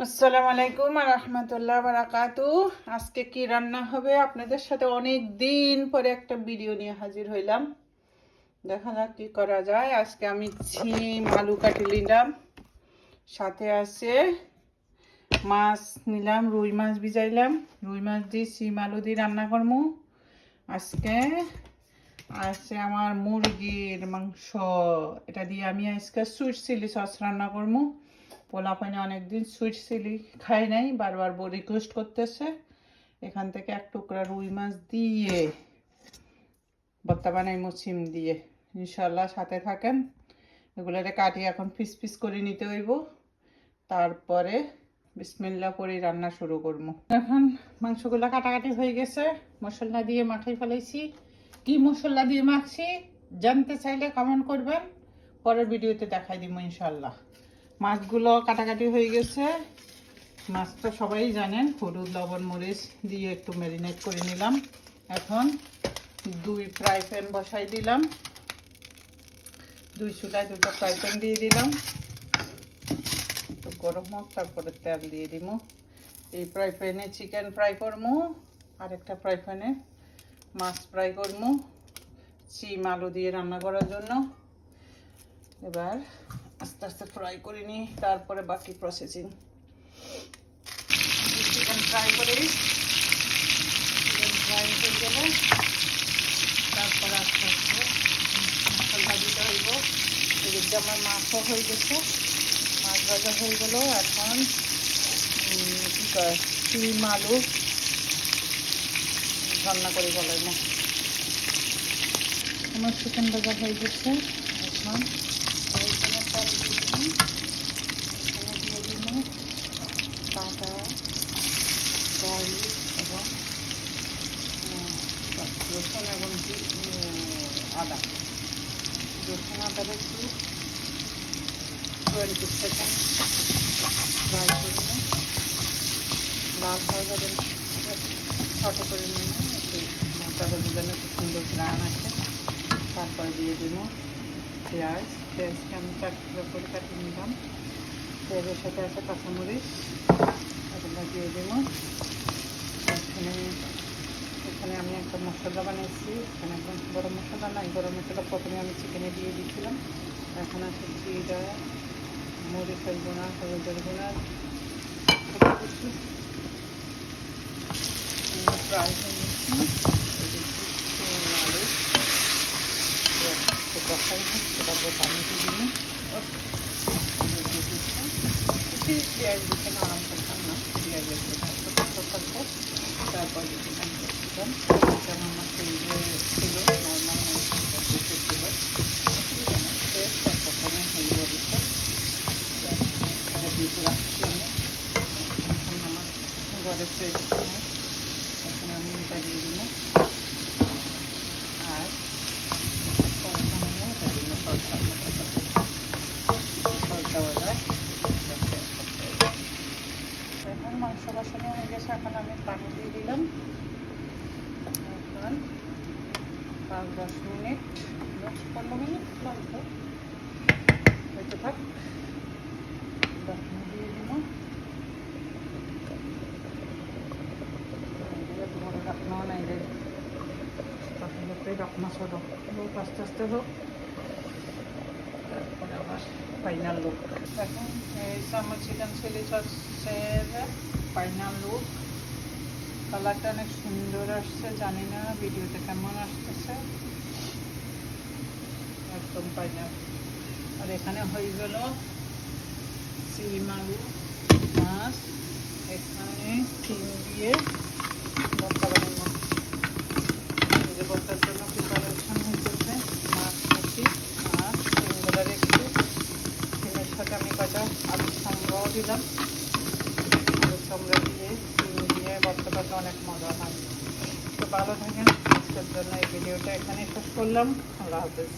আসসালামু আলাইকুম আর রাহমাতুল্লাহ বারাকাতু। আজকে কি রান্না হবে আপনাদের সাথে অনেক দিন পরে একটা ভিডিও নিয়ে হাজির হইলাম। দেখা যাক কি করা যায়। আজকে আমি ছিম আলু কাটি নিলাম, সাথে আছে মাছ নিলাম, রুই মাছ ভিজাইলাম। রুই মাছ দিয়ে ছিম আলু দিয়ে রান্না করবো। আজকে আছে আমার মুরগির মাংস, এটা দিয়ে আমি আজকে সুইট চিলি সস রান্না করবো। পোলাপানি অনেকদিন সুইট চিলি খাই নাই, বারবার রিকোয়েস্ট করতেছে। এখান থেকে এক টুকরা রুই মাছ দিয়ে ভর্তা বানাইমো সিম দিয়ে, ইনশাল্লাহ সাথে থাকেন। এগুলোরে কাটি এখন পিস পিস করে নিতে হইব, তারপরে বিসমিল্লাহ করে রান্না শুরু করবো। এখন মাংসগুলো কাটাকাটি হয়ে গেছে, মশলা দিয়ে মাখাই ফেলাইছি। কি মশলা দিয়ে মাখছি জানতে চাইলে কমেন্ট করবেন, পরের ভিডিওতে দেখাই দিব ইনশাল্লাহ। মাছগুলো কাটাকাটি হয়ে গেছে। মাছ তো সবাই জানেন, হলুদ লবণ মরিচ দিয়ে একটু ম্যারিনেট করে নিলাম। এখন দুই ফ্রাই প্যান বসাই দিলাম, দুই চুলায় দুটো ফ্রাই প্যান দিয়ে দিলাম। একটু গরম হোক, তারপরে তেল দিয়ে দিব। এই ফ্রাই প্যানে চিকেন ফ্রাই করবো, আর একটা ফ্রাই প্যানে মাছ ফ্রাই করবো সিম আলু দিয়ে রান্না করার জন্য। এবার আস্তে আস্তে ফ্রাই করে নিই, তারপরে বাকি প্রসেসিং। চিকেন ফ্রাই করে চিকেন ফ্রাই হয়ে গেলে তারপরে আস্তে আস্তে মশলা দিতে হইব। এদিকে আমার মাছও হয়ে গেছে, মাছ ভাজা হয়ে গেল। এখন কী কয় সিম আলু রান্না করে ফেলাইব। আমার চিকেন ভাজা হয়ে গেছে। এখন কাঁচা গার্লিক এবং রসুন এবং আদা, রসুন আদার একটু 20 সেকেন্ড ফ্রাই করবো। লাল হয়ে যাবে, ছোটো করে নিয়ে একটু মশলাটা দিলে খুব সুন্দর গ্রান আছে। তারপরে দিয়ে দিব পেঁয়াজ। পেঁয়াজকে আমি 4 টুকরো করে কাটিয়ে নিলাম। পেঁয়াজের সাথে আছে কাঁচামরিচ, এগুলো দিয়ে দেবো। এখানে আমি একটা মশলা বানিয়েছি, এখানে একদম গরম মশলা নাই, গরম মশলা প্রথমে আমি চিকেনে দিয়ে দিয়েছিলাম। এখন আছে জিরা, মরিচের গুঁড়া, হলুদের গুঁড়া, কিছু ফ্রাই করে নিচ্ছি। আলু বসাই তারপর পানি দিয়ে দিই। পেঁয়াজ দিতে আরাম করতাম না, পেঁয়াজের থাকবো। তারপর চিকেন করছিলাম, চিকেন আমার ছিল নর্মাল ছিল। প্রথমে হয়ে দিচ্ছে দিতে রাখছি আমি। এখন আমার ঘরে ফ্রেশ, এখন আমি এটা দিয়ে দিল। আর এখন মাংস বসানো হয়ে গেছে, এখন আমি পানি দিয়ে দিলাম। এখন 5-10 মিনিট, 10-15 মিনিট লাগবে, হয়তো থাক। দিয়ে দিব রাখনা নাই রে, রাখনা ছোট হোক, আস্তে আস্তে হোক, তারপরে আবার ফাইনাল লুক। এখন এই আমার চিকেন চিলি সসের ফাইনাল লুক। কালারটা অনেক সুন্দর আসছে, জানি না ভিডিওতে কেমন আসতেছে, একদম ফাইনাল। আর এখানে হয়ে গেল সিম আলু মাছ, এখানে সিম দিয়ে ভর্তা বানানো। যে ভর্তার জন্য প্রিপারেশন হয়েছে, মাছ মুখি আর সিমগুলো রেখে সিমের সাথে আমি কয়টা আলু সম্রাও দিলাম। আলু সম্রা দিয়ে সিম দিয়ে ভর্তাটা অনেক মজা হয়। তো ভালো থাকেন, আজকের জন্য এই ভিডিওটা এখানে শেষ করলাম। আল্লাহ হাফেজ।